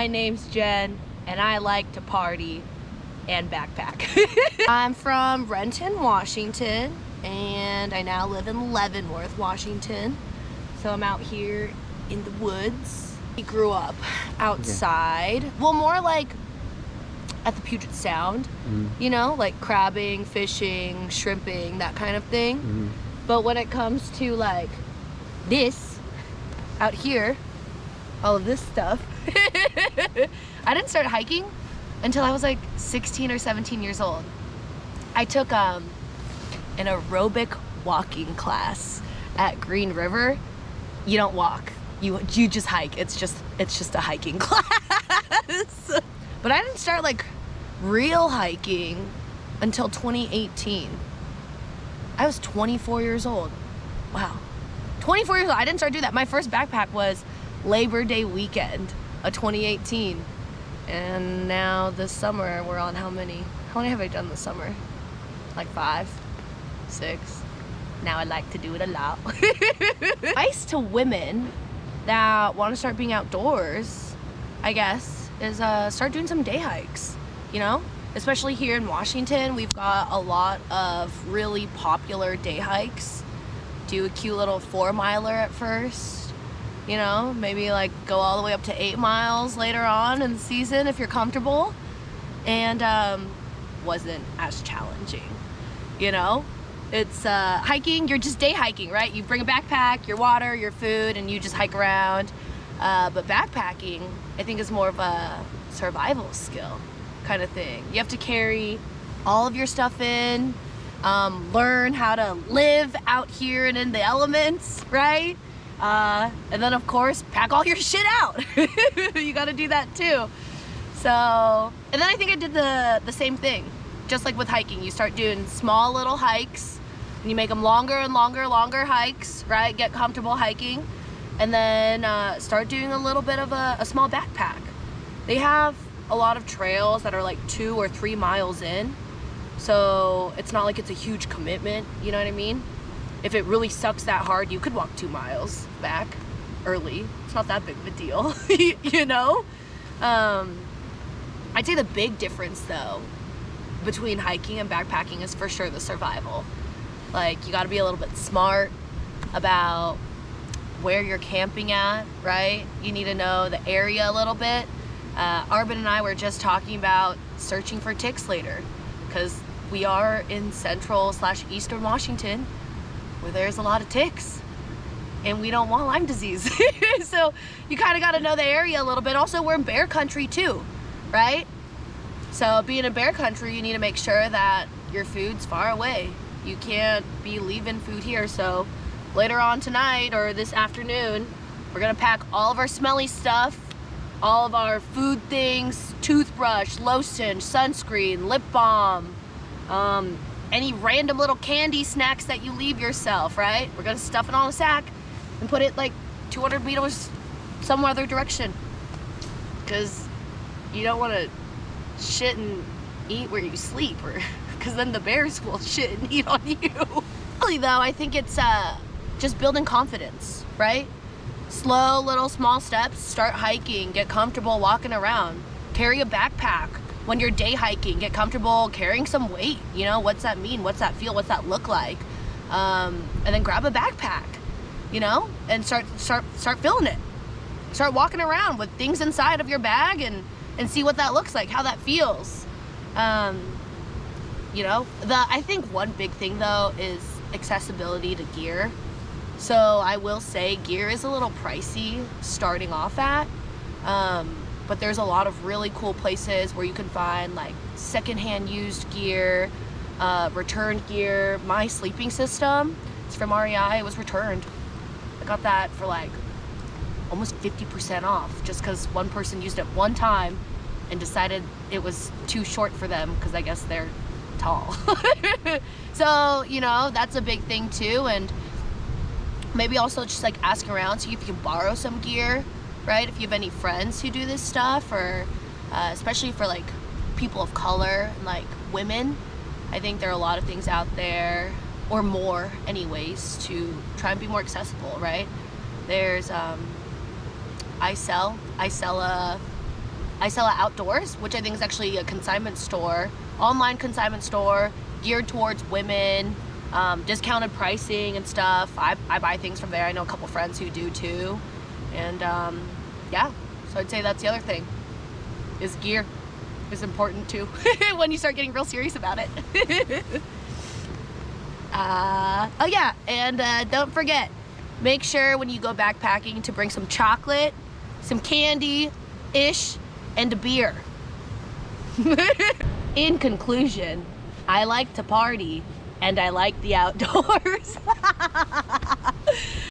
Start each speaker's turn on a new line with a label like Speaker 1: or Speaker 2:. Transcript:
Speaker 1: My name's Jen, and I like to party and backpack. I'm from Renton, Washington, and I now live in Leavenworth, Washington. So I'm out here in the woods. We grew up outside. Okay. Well, more like at the Puget Sound, you know, like crabbing, fishing, shrimping, that kind of thing. But when it comes to like this out here, all of this stuff, I didn't start hiking until I was like 16 or 17 years old. I took an aerobic walking class at Green River. You don't walk, you just hike. It's just a hiking class. But I didn't start like real hiking until 2018. I was 24 years old. Wow. 24 years old, I didn't start doing that. My first backpack was Labor Day weekend of 2018. And now this summer, we're on how many? How many have I done this summer? Like 5, 6. Now I like to do it a lot. Advice to women that want to start being outdoors, I guess, is start doing some day hikes, you know? Especially here in Washington, we've got a lot of really popular day hikes. Do a cute little 4-miler at first, you know? Maybe like go all the way up to 8 miles later on in the season if you're comfortable. And wasn't as challenging, you know? It's hiking, you're just day hiking, right? You bring a backpack, your water, your food, and you just hike around. But backpacking, I think, is more of a survival skill kind of thing. You have to carry all of your stuff in, learn how to live out here and in the elements, right? And then, of course, pack all your shit out. You gotta do that too. So, and then I think I did the same thing. Just like with hiking, you start doing small little hikes, and you make them longer and longer hikes, right? Get comfortable hiking. And then start doing a little bit of a small backpack. They have a lot of trails that are like 2 or 3 miles in. So it's not like it's a huge commitment, you know what I mean? If it really sucks that hard, you could walk 2 miles back early. It's not that big of a deal, you know? I'd say the big difference though between hiking and backpacking is for sure the survival. Like, you gotta be a little bit smart about where you're camping at, right? You need to know the area a little bit. Arbin and I were just talking about searching for ticks later, because we are in central/eastern Washington where there's a lot of ticks and we don't want Lyme disease. So you kind of got to know the area a little bit. Also, we're in bear country too, right? So being in bear country, you need to make sure that your food's far away. You can't be leaving food here. So later on tonight or this afternoon, we're gonna pack all of our smelly stuff, all of our food things, toothbrush, lotion, sunscreen, lip balm, any random little candy snacks that you leave yourself, right? We're gonna stuff it all in a sack and put it like 200 meters some other direction, because you don't want to shit and eat where you sleep, or because then the bears will shit and eat on you. Really though, I think it's just building confidence, right? Slow little small steps. Start hiking, get comfortable walking around, carry a backpack. When you're day hiking, get comfortable carrying some weight. You know, what's that mean? What's that feel? What's that look like? And then grab a backpack, you know, and start feeling it. Start walking around with things inside of your bag and see what that looks like, how that feels. You know, I think one big thing though is accessibility to gear. So I will say gear is a little pricey starting off at, but there's a lot of really cool places where you can find like secondhand used gear, returned gear. My sleeping system is from REI. It was returned. I got that for like almost 50% off just because one person used it one time and decided it was too short for them because I guess they're tall. So, you know, that's a big thing too. And maybe also just like ask around, see if you can borrow some gear, right? If you have any friends who do this stuff, or especially for like people of color and like women, I think there are a lot of things out there, or more anyways, to try and be more accessible, right? There's I sell a I sell at Outdoors, which I think is actually a consignment store, online consignment store geared towards women, discounted pricing and stuff. I buy things from there. I know a couple friends who do too. And yeah, so I'd say that's the other thing, is gear is important too when you start getting real serious about it. Oh yeah, and don't forget, make sure when you go backpacking to bring some chocolate, some candy-ish, and a beer. In conclusion, I like to party and I like the outdoors.